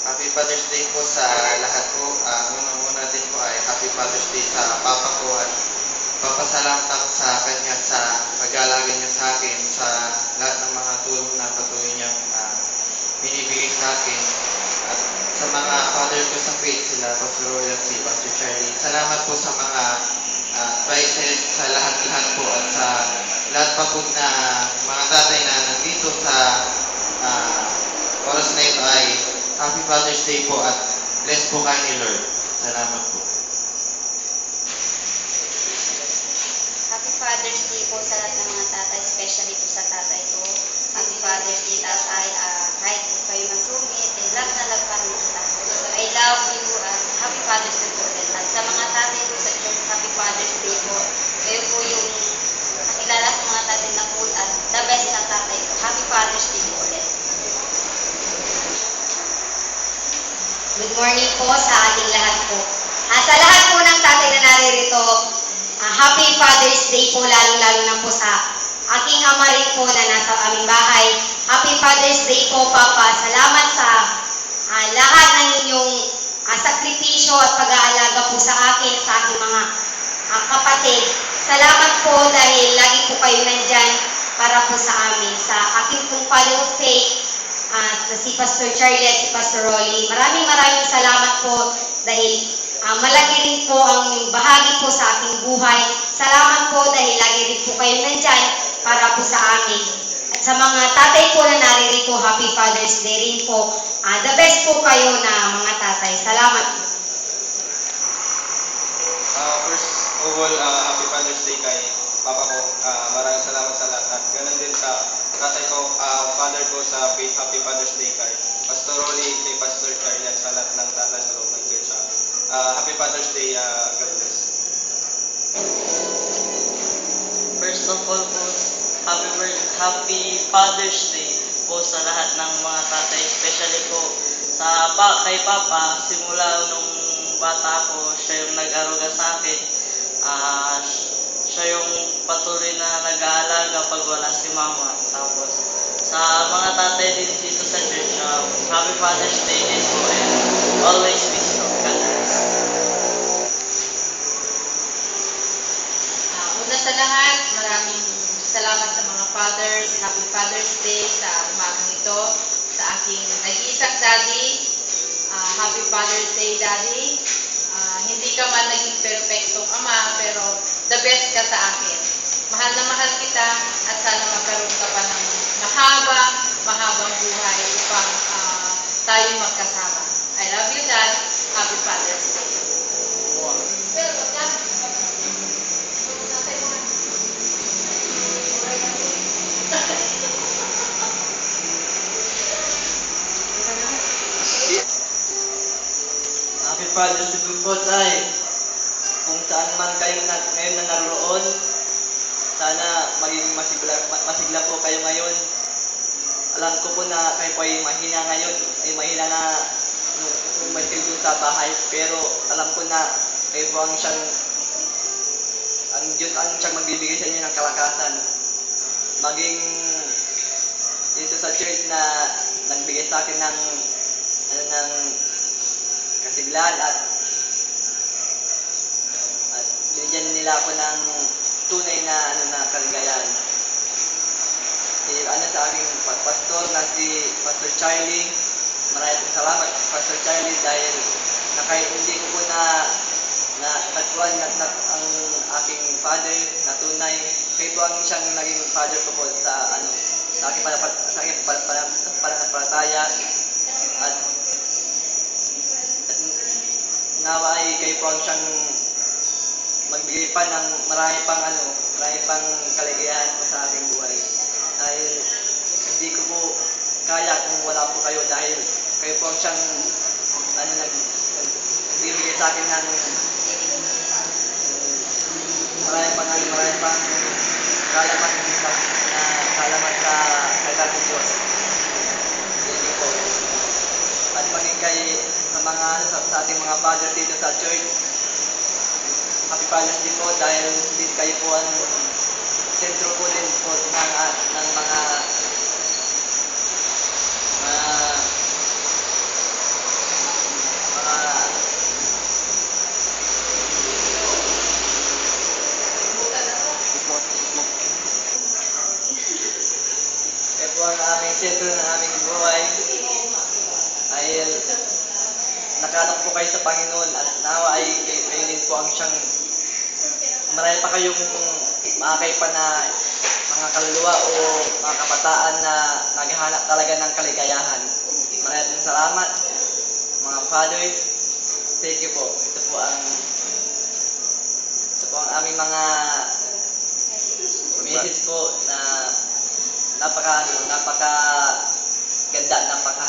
Happy Father's Day po sa lahat po. Unang-una din po ay Happy Father's Day sa papa ko at papasalamat ako sa kanya sa pag-aalaga niya sa akin sa lahat ng mga tulong na patuloy niyang binibigay sa akin. At sa mga father ko sa faith, sila Pastor Roy at si Pastor Charlie. Salamat po sa mga advices sa lahat-lahat po at sa lahat pa po na mga tatay na nandito sa ah, oras na ito ay Happy Father's Day po at bless po kayo ni Lord. Salamat po. Happy Father's Day po sa lahat ng mga tatay, especially po sa tatay ko. Happy Father's Day, tatay. Kahit po kayo masungit, love na love pa rin kita. I love you at Happy Father's Day po ulit. At sa mga tatay po sa church, Happy Father's Day po. Kayo po yung nakilala ko mga tatay na cool at the best na tatay ko. Happy Father's Day po ulit. Good morning po sa ating lahat po. Sa lahat po ng tatay na naririto, Happy Father's Day po, lalong-lalo na po sa aking ama rin po na nasa aming bahay. Happy Father's Day po, Papa. Salamat sa lahat ng inyong sakripisyo at pag-aalaga po sa akin, sa aking mga kapatid. Salamat po dahil lagi po kayo nandyan para po sa amin. Sa aking pong Father of Faith, si Pastor Charlie at si Pastor Rolly. Maraming salamat po dahil malaki rin po ang bahagi po sa aking buhay. Salamat po dahil lagi rin po kayo nandyan para po sa amin. At sa mga tatay po na naririto, Happy Father's Day rin po. The best po kayo na mga tatay. Salamat po. First of all, Happy Father's Day kay Papa ko. Maraming salamat sa lahat. At ganun din sa tatay ko, father ko sa faith. Happy Father's Day kay Pastor Rolly, kay Pastor Charlie, at sa lahat ng tatay sa loob ng church. Happy Father's Day, God bless. First of all po, Happy Father's Day po sa lahat ng mga tatay, especially po kay Papa. Simula nung bata ko, siya yung nag-aruga sa akin. Siya yung patuloy na nag-aalaga pag wala si Mama. Tapos sa mga tatay din dito sa church, Happy Father's Day din po, and always peace from God bless. Una sa lahat, maraming salamat sa mga fathers. Happy Father's Day sa umagang ito. Sa aking nag-iisang daddy, Happy Father's Day, Daddy. Hindi ka man naging perfectong ama, pero the best ka sa akin. Mahal na mahal kita at sana magkaroon ka pa ng mahabang buhay upang tayo magkasama. I love you, Dad. Happy Father's Day. Happy Father's Day po, Tay. Kung saan man kayo ngayon na naroon, sana maging masigla po kayo ngayon. Alam ko po na kayo po ay mahina ngayon, ay mahina na umatil doon sa bahay. Pero alam ko na kayo po ang Diyos ang siyang magbibigay sa inyo ng kalakasan. Maging dito sa church na nagbigay sa akin ng kasiglan at binigyan nila ako ng tunay na kaligayahan. Sa aking pastor na si Pastor Charlie, maraming salamat Pastor Charlie dahil kahit hindi ko po natagpuan ang aking father na tunay, kayo po ang siyang naging father ko po sa aking pananampalataya. At nawa ay kayo po ang siyang magbigay pa ng marami pang kaligayahan po sa aking buhay. Dahil hindi ko po kaya kung wala po kayo, dahil kayo po ang siyang nagbibigay sa akin ng marami pang kalaman sa kailan ng Diyos. Hindi po. At maging sa ating mga father dito sa church, Happy Father's Day po dahil din kayo po ang sentro po din po ng mga sentro ng aming buhay. Ay nakanak po kayo sa Panginoon at nawa ay kayo din po ang siyang marami pa kayong makakay pa na mga kaluluwa o mga kabataan na naghahanap talaga ng kaligayahan. Maraming salamat, mga fathers. Thank you po. Ito po ang aming mga message po na napaka ganda, napaka